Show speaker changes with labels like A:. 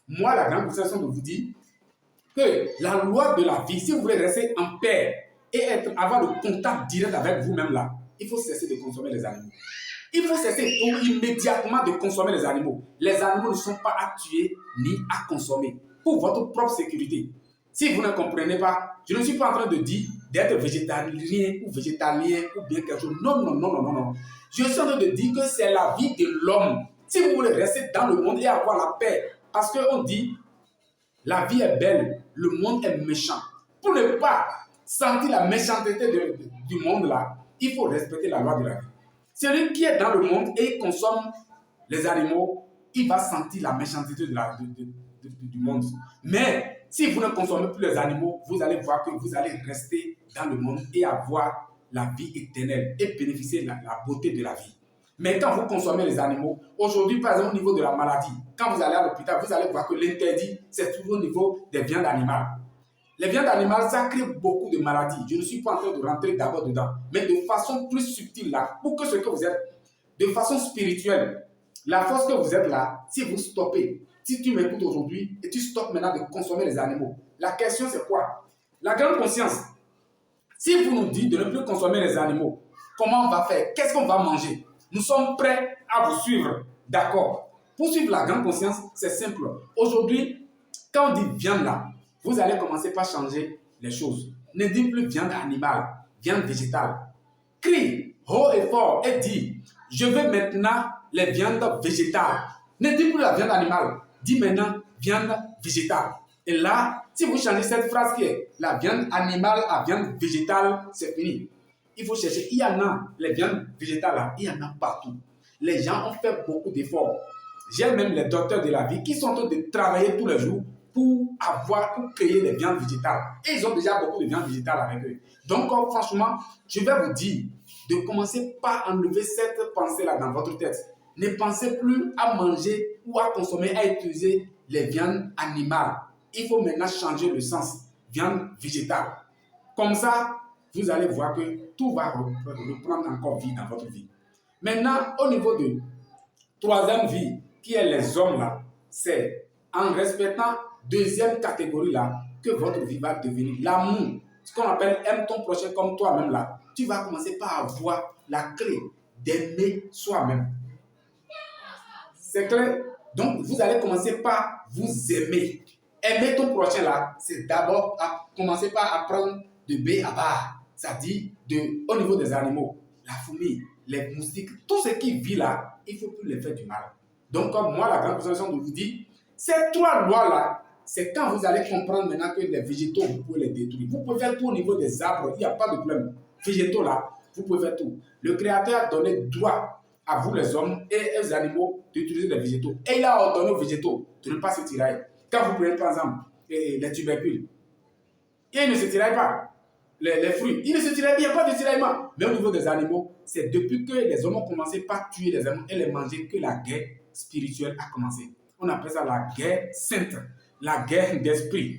A: moi, la grande constellation de vous dire que la loi de la vie, si vous voulez rester en paix et avoir le contact direct avec vous-même là, il faut cesser de consommer les animaux. Il faut cesser immédiatement de consommer les animaux. Les animaux ne sont pas à tuer ni à consommer pour votre propre sécurité. Si vous ne comprenez pas, je ne suis pas en train de dire d'être végétarien ou végétalien ou bien quelque chose. Non, non, non, non, non, non. Je suis en train de dire que c'est la vie de l'homme. Si vous voulez rester dans le monde et avoir la paix, parce qu'on dit la vie est belle, le monde est méchant. Pour ne pas sentir la méchanceté du monde là, il faut respecter la loi de la vie. Celui qui est dans le monde et consomme les animaux, il va sentir la méchanceté du monde. Mais si vous ne consommez plus les animaux, vous allez voir que vous allez rester dans le monde et avoir la vie éternelle et bénéficier de la beauté de la vie. Mais quand vous consommez les animaux, aujourd'hui, par exemple, au niveau de la maladie, quand vous allez à l'hôpital, vous allez voir que l'interdit, c'est toujours au niveau des viandes animales. Les viandes animales, ça crée beaucoup de maladies. Je ne suis pas en train de rentrer d'abord dedans, mais de façon plus subtile là, pour que ce que vous êtes, de façon spirituelle, la force que vous êtes là, si vous stoppez, si tu m'écoutes aujourd'hui et tu stoppes maintenant de consommer les animaux, la question c'est quoi? La grande conscience. Si vous nous dites de ne plus consommer les animaux, comment on va faire? Qu'est-ce qu'on va manger? Nous sommes prêts à vous suivre, d'accord? Pour suivre la grande conscience, c'est simple. Aujourd'hui, quand on dit viande là, vous allez commencer par changer les choses. Ne dites plus viande animale, viande végétale. Crie haut et fort et dis, je veux maintenant les viandes végétales. Ne dis plus la viande animale, dis maintenant viande végétale. Et là, si vous changez cette phrase qui est la viande animale à viande végétale, c'est fini. Il faut chercher, il y en a, les viandes végétales là, il y en a partout. Les gens ont fait beaucoup d'efforts. J'ai même les docteurs de la vie qui sont en train de travailler tous les jours pour créer des viandes végétales. Et ils ont déjà beaucoup de viandes végétales avec eux. Donc, franchement, je vais vous dire de commencer par enlever cette pensée-là dans votre tête. Ne pensez plus à manger ou à consommer, à utiliser les viandes animales. Il faut maintenant changer le sens. Viande végétale. Comme ça, vous allez voir que tout va reprendre encore vie dans votre vie. Maintenant, au niveau de troisième vie, qui est les hommes là, c'est en respectant deuxième catégorie là que votre vie va devenir l'amour. Ce qu'on appelle aime ton prochain comme toi-même là. Tu vas commencer par avoir la clé d'aimer soi-même. C'est clair? Donc, vous allez commencer par vous aimer. Aimer ton prochain là, c'est d'abord commencer par apprendre de B à bas. C'est-à-dire au niveau des animaux, la fourmi, les moustiques, tout ce qui vit là, il ne faut plus les faire du mal. Donc, comme moi, la grande constellation de vous dire, ces trois lois-là, c'est quand vous allez comprendre maintenant que les végétaux, vous pouvez les détruire. Vous pouvez faire tout au niveau des arbres, il n'y a pas de problème. Végétaux là, vous pouvez faire tout. Le Créateur a donné droit à vous les hommes et aux animaux d'utiliser les végétaux. Et il a ordonné aux végétaux de ne pas se tirailler. Quand vous prenez par exemple les tubercules, ils ne se tiraillent pas. Les fruits, ils ne se tiraillent pas, il n'y a pas de tiraillement. Mais au niveau des animaux, c'est depuis que les hommes ont commencé par tuer les animaux et les manger que la guerre spirituelle a commencé. On appelle ça la guerre sainte, la guerre d'esprit.